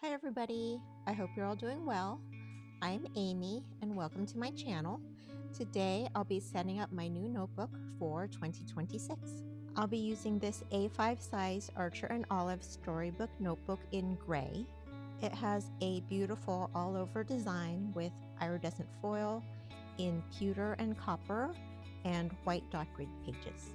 Hi everybody, I hope you're all doing well. I'm Amy and welcome to my channel. Today I'll be setting up my new notebook for 2026. I'll be using this A5 size Archer and Olive storybook notebook in gray. It has a beautiful all over design with iridescent foil in pewter and copper and white dot grid pages.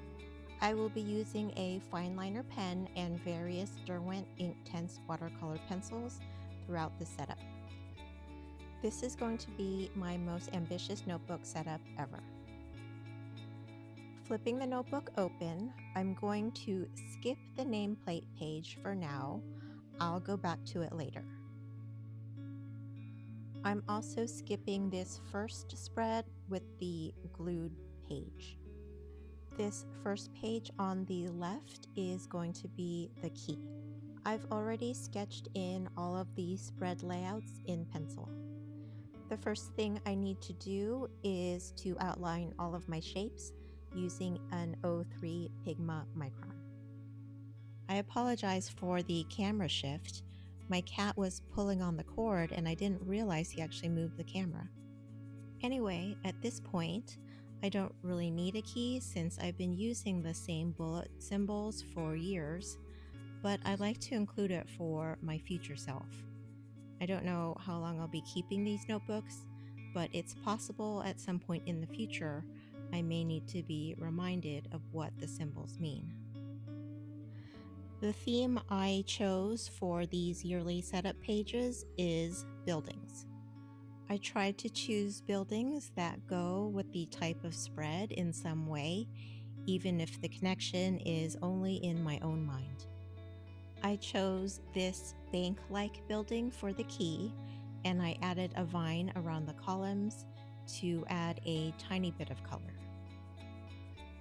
I will be using a fine liner pen and various Derwent Inktense Watercolor pencils throughout the setup. This is going to be my most ambitious notebook setup ever. Flipping the notebook open, I'm going to skip the nameplate page for now. I'll go back to it later. I'm also skipping this first spread with the glued page. This first page on the left is going to be the key. I've already sketched in all of the spread layouts in pencil. The first thing I need to do is to outline all of my shapes using an 03 Pigma micron. I apologize for the camera shift. My cat was pulling on the cord and I didn't realize he actually moved the camera. Anyway, at this point, I don't really need a key since I've been using the same bullet symbols for years, but I like to include it for my future self. I don't know how long I'll be keeping these notebooks, but it's possible at some point in the future I may need to be reminded of what the symbols mean. The theme I chose for these yearly setup pages is buildings. I tried to choose buildings that go with the type of spread in some way, even if the connection is only in my own mind. I chose this bank-like building for the key, and I added a vine around the columns to add a tiny bit of color.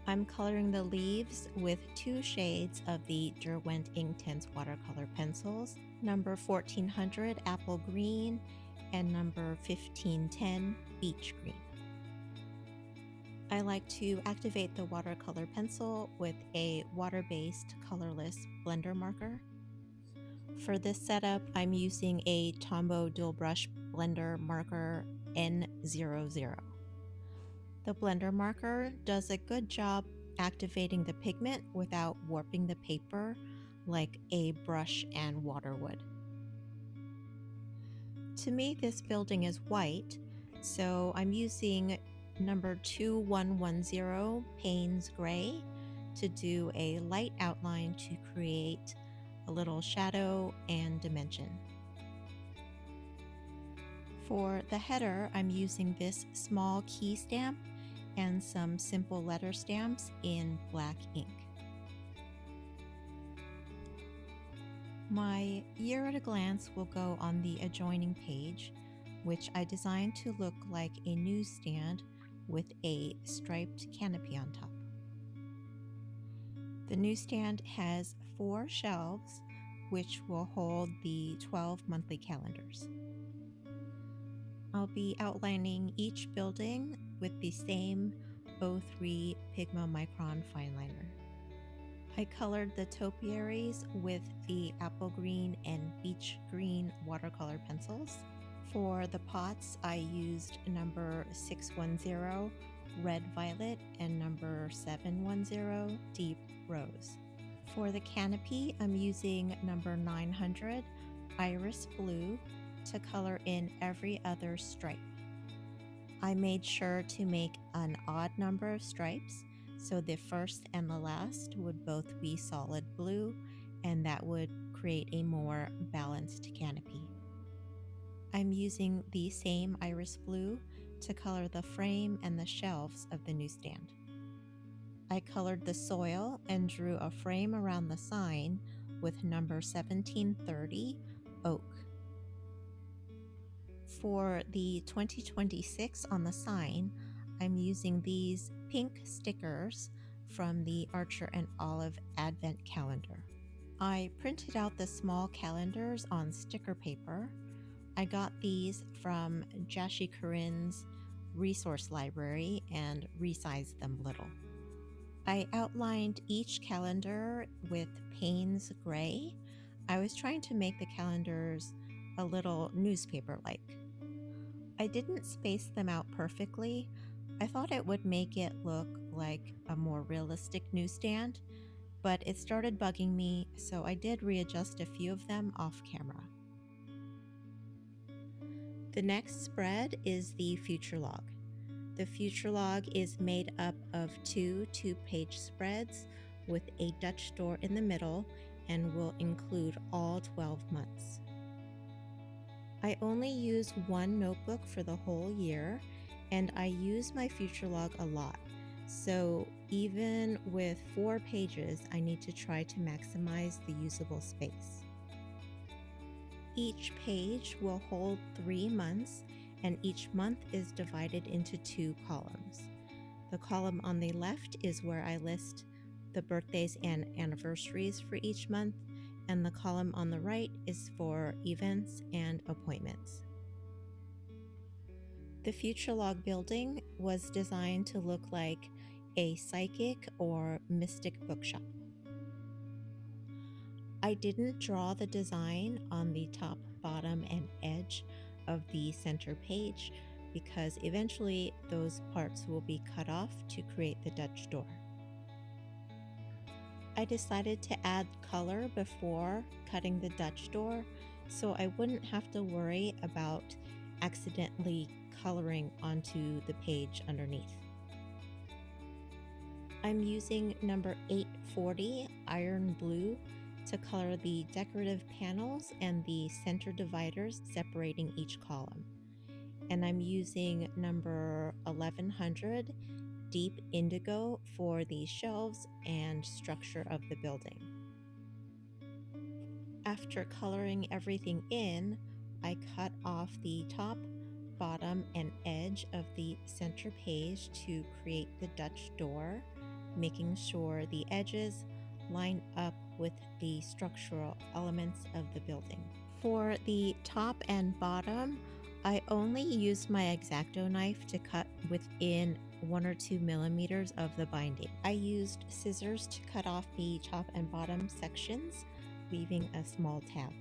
I'm coloring the leaves with 2 shades of the Derwent Inktense Watercolor pencils, number 1400 Apple Green and number 1510 Beach Green. I like to activate the watercolor pencil with a water-based colorless blender marker. For this setup, I'm using a Tombow dual brush blender marker N00. The blender marker does a good job activating the pigment without warping the paper like a brush and water would. To me, this building is white, so I'm using number 2110 Payne's Gray to do a light outline to create a little shadow and dimension. For the header, I'm using this small key stamp and some simple letter stamps in black ink. My year at a glance will go on the adjoining page, which I designed to look like a newsstand with a striped canopy on top. The newsstand has 4 shelves, which will hold the 12 monthly calendars. I'll be outlining each building with the same 03 Pigma micron fine liner. I colored the topiaries with the apple green and beach green watercolor pencils. For the pots, I used number 610 Red Violet and number 710 Deep Rose. For the canopy, I'm using number 900 Iris Blue to color in every other stripe. I made sure to make an odd number of stripes, so the first and the last would both be solid blue, and that would create a more balanced canopy. I'm using the same iris blue to color the frame and the shelves of the newsstand. I colored the soil and drew a frame around the sign with number 1730 Oak. For the 2026 on the sign, I'm using these pink stickers from the Archer and Olive Advent calendar. I printed out the small calendars on sticker paper. I got these from Jashi Corinne's resource library and resized them a little. I outlined each calendar with Payne's Gray. I was trying to make the calendars a little newspaper-like. I didn't space them out perfectly. I thought it would make it look like a more realistic newsstand, but it started bugging me, so I did readjust a few of them off camera. The next spread is the future log. The future log is made up of two 2-page spreads with a Dutch door in the middle and will include all 12 months. I only use one notebook for the whole year, and I use my future log a lot. So even with 4 pages, I need to try to maximize the usable space. Each page will hold 3 months, and each month is divided into 2 columns. The column on the left is where I list the birthdays and anniversaries for each month, and the column on the right is for events and appointments. The future log building was designed to look like a psychic or mystic bookshop. I didn't draw the design on the top, bottom, and edge of the center page because eventually those parts will be cut off to create the Dutch door. I decided to add color before cutting the Dutch door so I wouldn't have to worry about accidentally coloring onto the page underneath. I'm using number 840 iron blue to color the decorative panels and the center dividers separating each column. And I'm using number 1100 deep indigo for the shelves and structure of the building. After coloring everything in, I cut off the top, bottom, and edge of the center page to create the Dutch door, making sure the edges line up with the structural elements of the building. For the top and bottom, I only used my X-Acto knife to cut within 1 or 2 millimeters of the binding. I used scissors to cut off the top and bottom sections, leaving a small tab.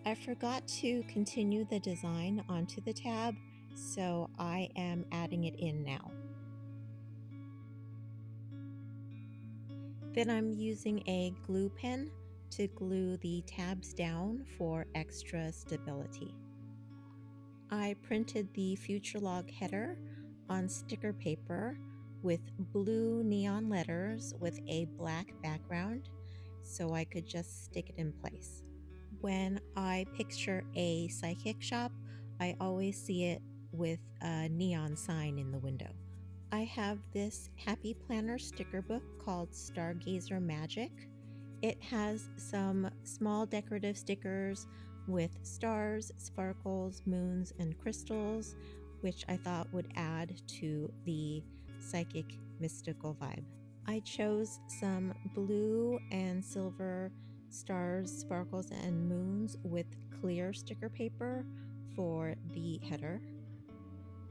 I forgot to continue the design onto the tab, so I am adding it in now. Then I'm using a glue pen to glue the tabs down for extra stability. I printed the future log header on sticker paper with blue neon letters with a black background so I could just stick it in place. When I picture a psychic shop, I always see it with a neon sign in the window. I have this Happy Planner sticker book called Stargazer Magic. It has some small decorative stickers with stars, sparkles, moons, and crystals, which I thought would add to the psychic mystical vibe. I chose some blue and silver stars, sparkles, and moons with clear sticker paper for the header.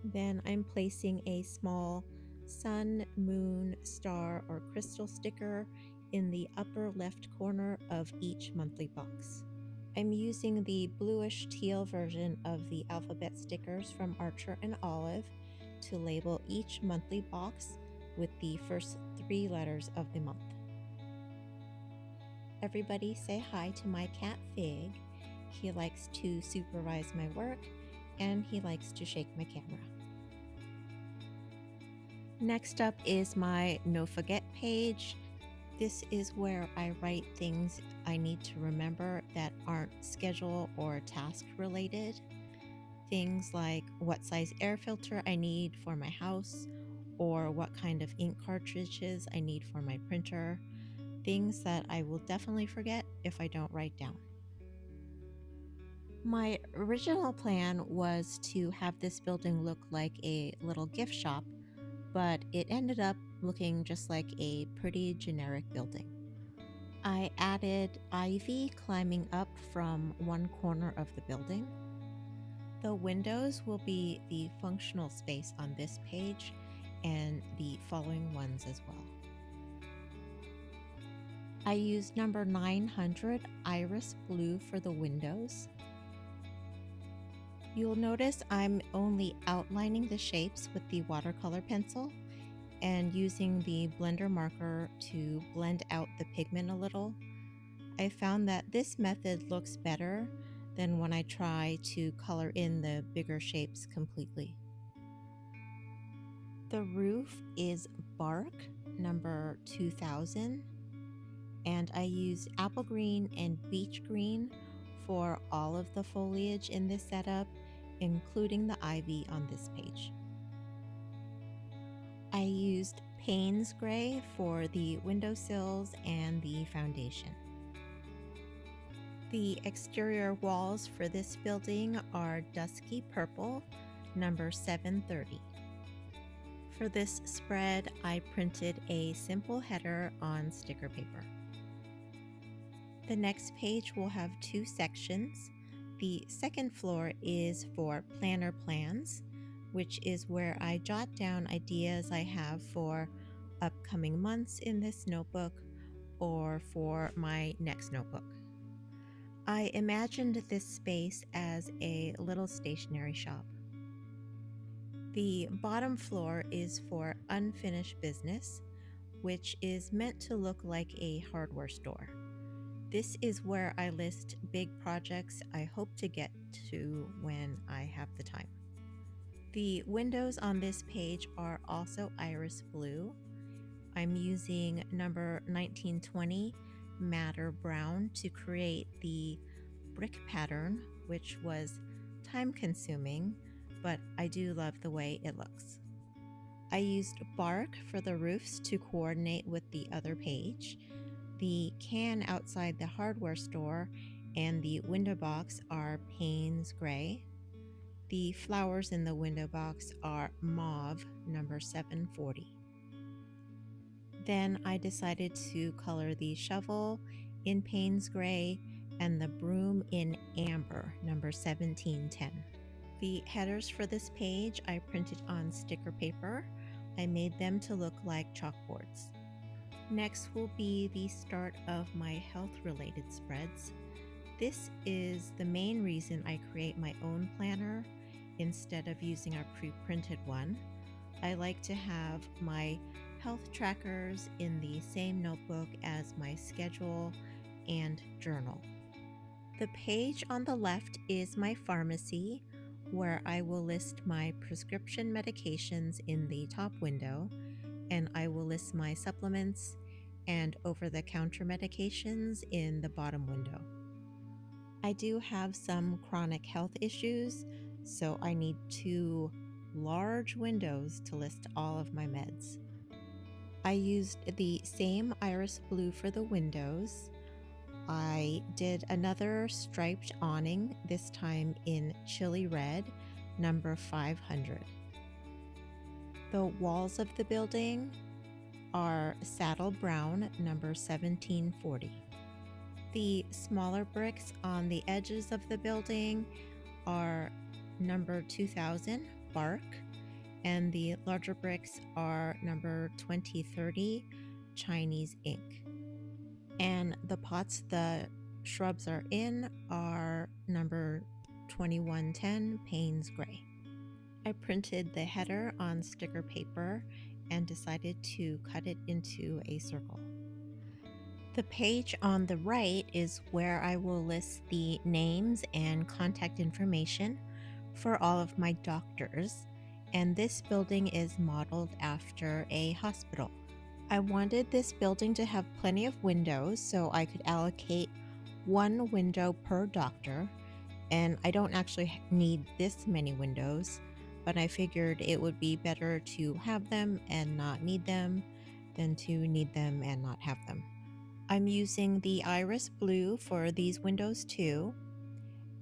Then I'm placing a small sun, moon, star, or crystal sticker in the upper left corner of each monthly box. I'm using the bluish teal version of the alphabet stickers from Archer and Olive to label each monthly box with the first 3 letters of the month. Everybody say hi to my cat Fig. He likes to supervise my work and he likes to shake my camera. Next up is my no forget page. This is where I write things I need to remember that aren't schedule or task related. Things like what size air filter I need for my house, or what kind of ink cartridges I need for my printer. Things that I will definitely forget if I don't write down. My original plan was to have this building look like a little gift shop, but it ended up looking just like a pretty generic building. I added ivy climbing up from one corner of the building. The windows will be the functional space on this page and the following ones as well. I used number 900 iris blue for the windows. You'll notice I'm only outlining the shapes with the watercolor pencil and using the blender marker to blend out the pigment a little. I found that this method looks better than when I try to color in the bigger shapes completely. The roof is bark number 2000, and I used apple green and beach green for all of the foliage in this setup, including the ivy on this page. I used Payne's gray for the windowsills and the foundation. The exterior walls for this building are dusky purple, number 730. For this spread, I printed a simple header on sticker paper. The next page will have two sections. The second floor is for planner plans, which is where I jot down ideas I have for upcoming months in this notebook or for my next notebook. I imagined this space as a little stationery shop. The bottom floor is for unfinished business, which is meant to look like a hardware store. This is where I list big projects I hope to get to when I have the time. The windows on this page are also iris blue. I'm using number 1920 madder brown to create the brick pattern, which was time consuming, but I do love the way it looks. I used bark for the roofs to coordinate with the other page. The can outside the hardware store and the window box are Payne's gray. The flowers in the window box are mauve, number 740. Then I decided to color the shovel in Payne's gray and the broom in amber, number 1710. The headers for this page I printed on sticker paper. I made them to look like chalkboards. Next will be the start of my health-related spreads. This is the main reason I create my own planner instead of using a pre-printed one. I like to have my health trackers in the same notebook as my schedule and journal. The page on the left is my pharmacy, where I will list my prescription medications in the top window, and I will list my supplements and over-the-counter medications in the bottom window. I do have some chronic health issues, so I need two large windows to list all of my meds. I used the same iris blue for the windows. I did another striped awning, this time in chili red, number 500. The walls of the building are saddle brown, number 1740. The smaller bricks on the edges of the building are number 2000, bark, and the larger bricks are number 2030, Chinese ink. And the pots the shrubs are in are number 2110, Payne's gray. I printed the header on sticker paper and decided to cut it into a circle. The page on the right is where I will list the names and contact information for all of my doctors, and this building is modeled after a hospital. I wanted this building to have plenty of windows so I could allocate one window per doctor, and I don't actually need this many windows, but I figured it would be better to have them and not need them than to need them and not have them. I'm using the iris blue for these windows too,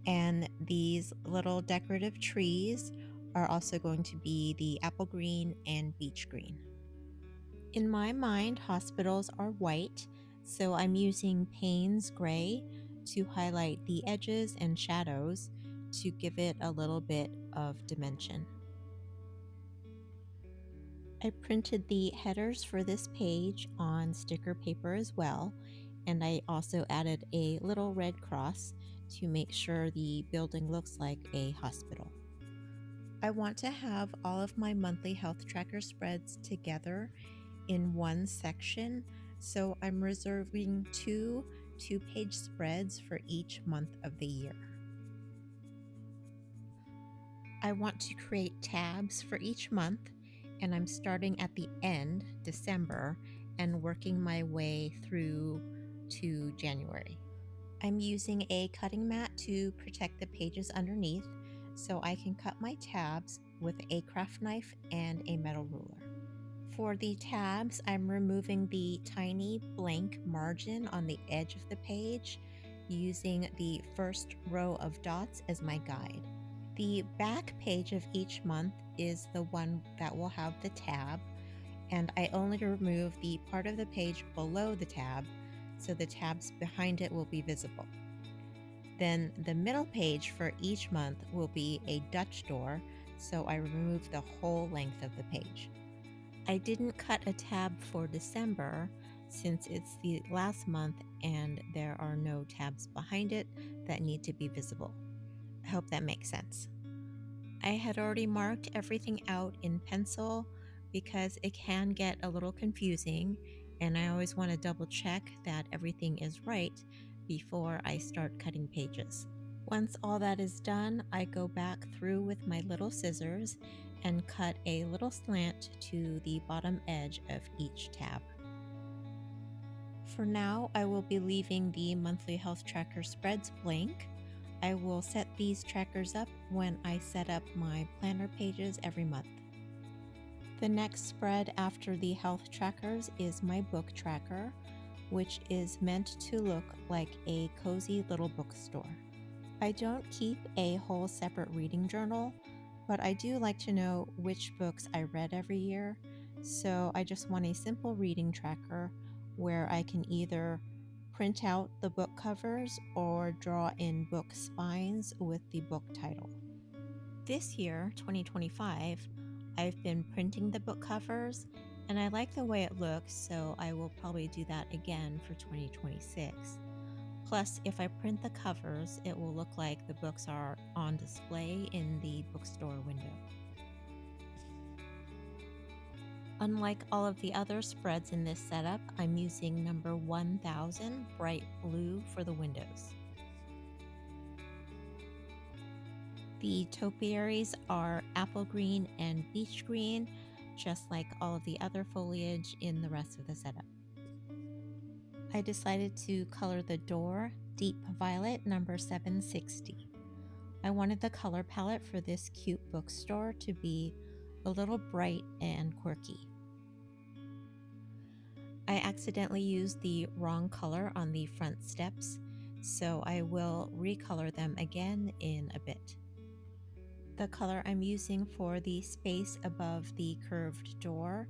and these little decorative trees are also going to be the apple green and beach green. In my mind, hospitals are white, so I'm using Payne's gray to highlight the edges and shadows to give it a little bit of dimension. I printed the headers for this page on sticker paper as well, and I also added a little red cross to make sure the building looks like a hospital. I want to have all of my monthly health tracker spreads together in one section, so I'm reserving two 2-page spreads for each month of the year. I want to create tabs for each month, and I'm starting at the end, December, and working my way through to January. I'm using a cutting mat to protect the pages underneath so I can cut my tabs with a craft knife and a metal ruler. For the tabs, I'm removing the tiny blank margin on the edge of the page using the first row of dots as my guide. The back page of each month is the one that will have the tab, and I only remove the part of the page below the tab so the tabs behind it will be visible. Then the middle page for each month will be a Dutch door, so I remove the whole length of the page. I didn't cut a tab for December since it's the last month and there are no tabs behind it that need to be visible. I hope that makes sense. I had already marked everything out in pencil because it can get a little confusing, and I always want to double check that everything is right before I start cutting pages. Once all that is done, I go back through with my little scissors and cut a little slant to the bottom edge of each tab. For now, I will be leaving the monthly health tracker spreads blank. I will set these trackers up when I set up my planner pages every month. The next spread after the health trackers is my book tracker, which is meant to look like a cozy little bookstore. I don't keep a whole separate reading journal, but I do like to know which books I read every year, so I just want a simple reading tracker where I can either print out the book covers or draw in book spines with the book title. This year, 2025, I've been printing the book covers, and I like the way it looks, so I will probably do that again for 2026. Plus, if I print the covers, it will look like the books are on display in the bookstore window. Unlike all of the other spreads in this setup, I'm using number 1000 bright blue for the windows. The topiaries are apple green and beach green, just like all of the other foliage in the rest of the setup. I decided to color the door deep violet number 760. I wanted the color palette for this cute bookstore to be a little bright and quirky. I accidentally used the wrong color on the front steps, so I will recolor them again in a bit. The color I'm using for the space above the curved door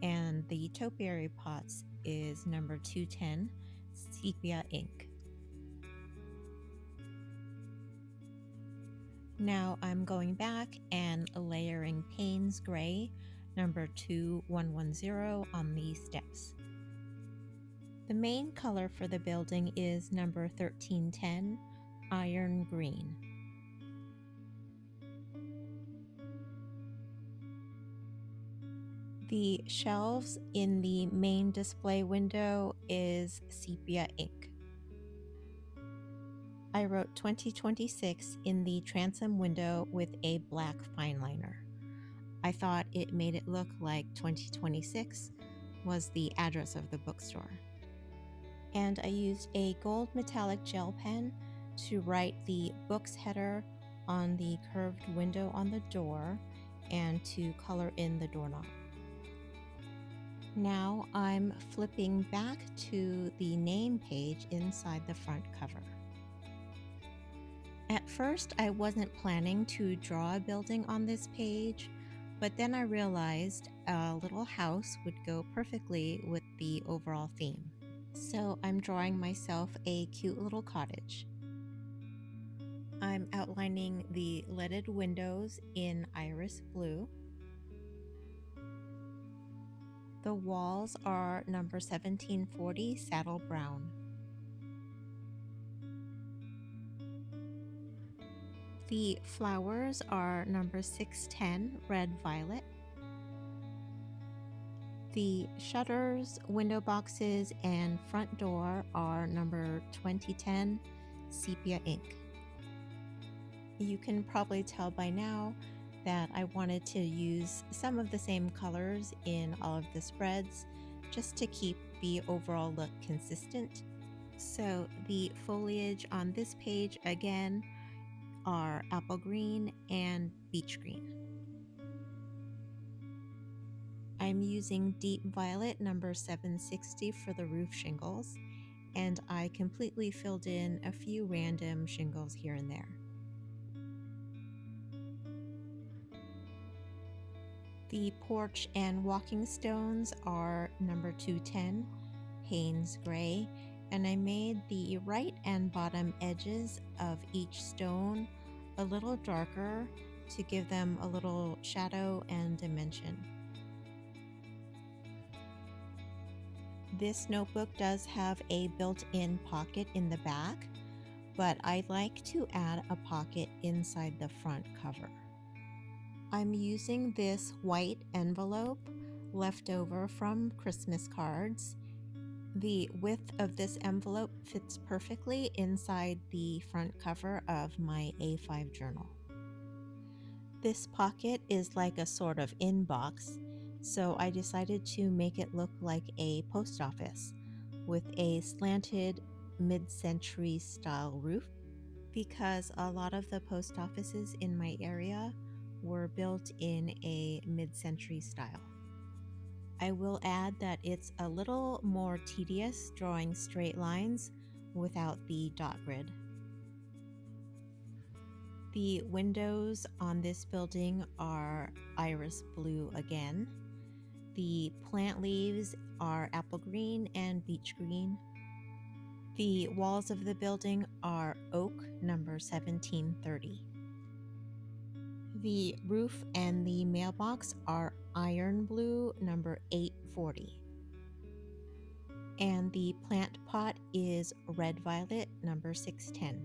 and the topiary pots is number 210 sepia ink. Now I'm going back and layering Payne's Gray number 2110 on the steps. The main color for the building is number 1310 iron green. The shelves in the main display window is sepia ink. I wrote 2026 in the transom window with a black fine liner. I thought it made it look like 2026 was the address of the bookstore. And I used a gold metallic gel pen to write the books header on the curved window on the door and to color in the doorknob. Now I'm flipping back to the name page inside the front cover. At first, I wasn't planning to draw a building on this page, but then I realized a little house would go perfectly with the overall theme. So I'm drawing myself a cute little cottage. I'm outlining the leaded windows in iris blue. The walls are number 1740 saddle brown. The flowers are number 610, red violet. The shutters, window boxes, and front door are number 2010, sepia ink. You can probably tell by now that I wanted to use some of the same colors in all of the spreads just to keep the overall look consistent. So the foliage on this page again are apple green and beach green. I'm using deep violet number 760 for the roof shingles, and I completely filled in a few random shingles here and there. The porch and walking stones are number 210, Payne's Gray, and I made the right and bottom edges of each stone a little darker to give them a little shadow and dimension. This notebook does have a built-in pocket in the back, but I like to add a pocket inside the front cover. I'm using this white envelope left over from Christmas cards. The width of this envelope fits perfectly inside the front cover of my A5 journal. This pocket is like a sort of inbox, so I decided to make it look like a post office with a slanted mid-century style roof, because a lot of the post offices in my area were built in a mid-century style. I will add that it's a little more tedious drawing straight lines without the dot grid. The windows on this building are iris blue again. The plant leaves are apple green and beach green. The walls of the building are oak number 1730. The roof and the mailbox are iron blue number 840. And the plant pot is red violet number 610.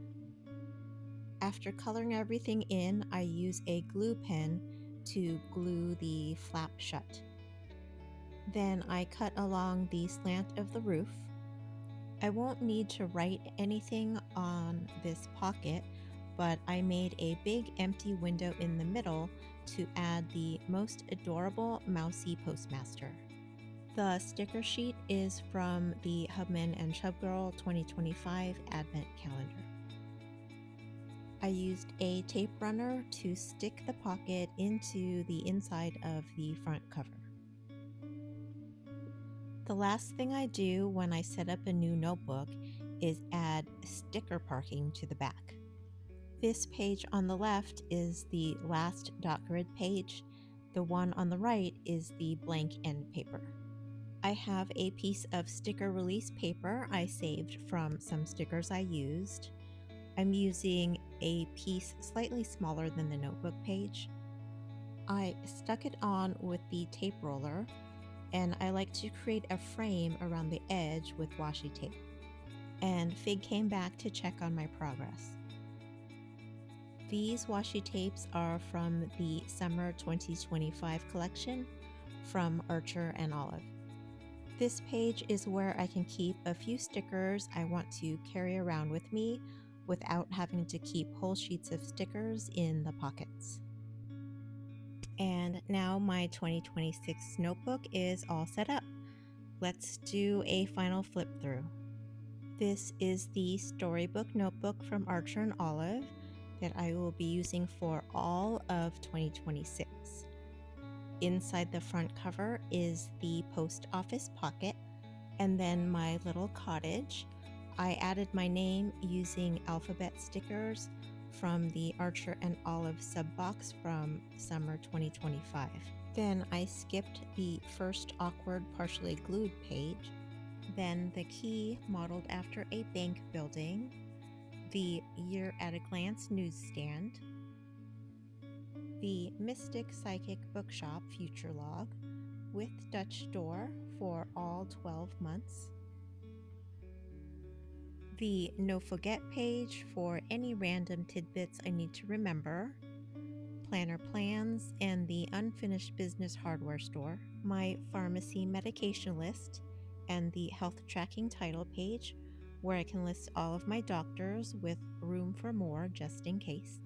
After coloring everything in, I use a glue pen to glue the flap shut. Then I cut along the slant of the roof. I won't need to write anything on this pocket, but I made a big empty window in the middle to add the most adorable mousy postmaster. The sticker sheet is from the Hubman and Chubgirl 2025 Advent Calendar. I used a tape runner to stick the pocket into the inside of the front cover. The last thing I do when I set up a new notebook is add sticker parking to the back. This page on the left is the last dot grid page. The one on the right is the blank end paper. I have a piece of sticker release paper I saved from some stickers I used. I'm using a piece slightly smaller than the notebook page. I stuck it on with the tape roller, and I like to create a frame around the edge with washi tape. And Fig came back to check on my progress. These washi tapes are from the Summer 2025 collection from Archer and Olive. This page is where I can keep a few stickers I want to carry around with me without having to keep whole sheets of stickers in the pockets. And now my 2026 notebook is all set up. Let's do a final flip through. This is the storybook notebook from Archer and Olive that I will be using for all of 2026. Inside the front cover is the post office pocket, and then my little cottage. I added my name using alphabet stickers from the Archer and Olive sub-box from Summer 2025. Then I skipped the first awkward partially glued page, then the key modeled after a bank building, the Year at a Glance newsstand, the Mystic Psychic Bookshop future log with Dutch door for all 12 months, the no forget page for any random tidbits I need to remember, planner plans and the unfinished business hardware store, my pharmacy medication list, and the health tracking title page where I can list all of my doctors with room for more just in case,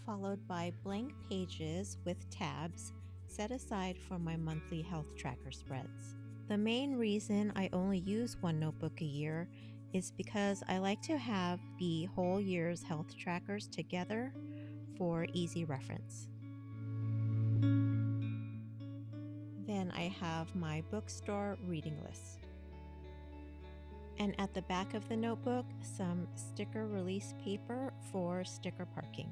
followed by blank pages with tabs set aside for my monthly health tracker spreads. The main reason I only use one notebook a year is because I like to have the whole year's health trackers together for easy reference. Then I have my bookstore reading list. And at the back of the notebook, some sticker release paper for sticker parking.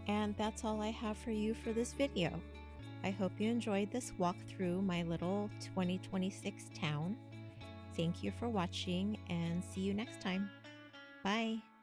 And that's all I have for you for this video. I hope you enjoyed this walk through my little 2026 town. Thank you for watching and see you next time. Bye.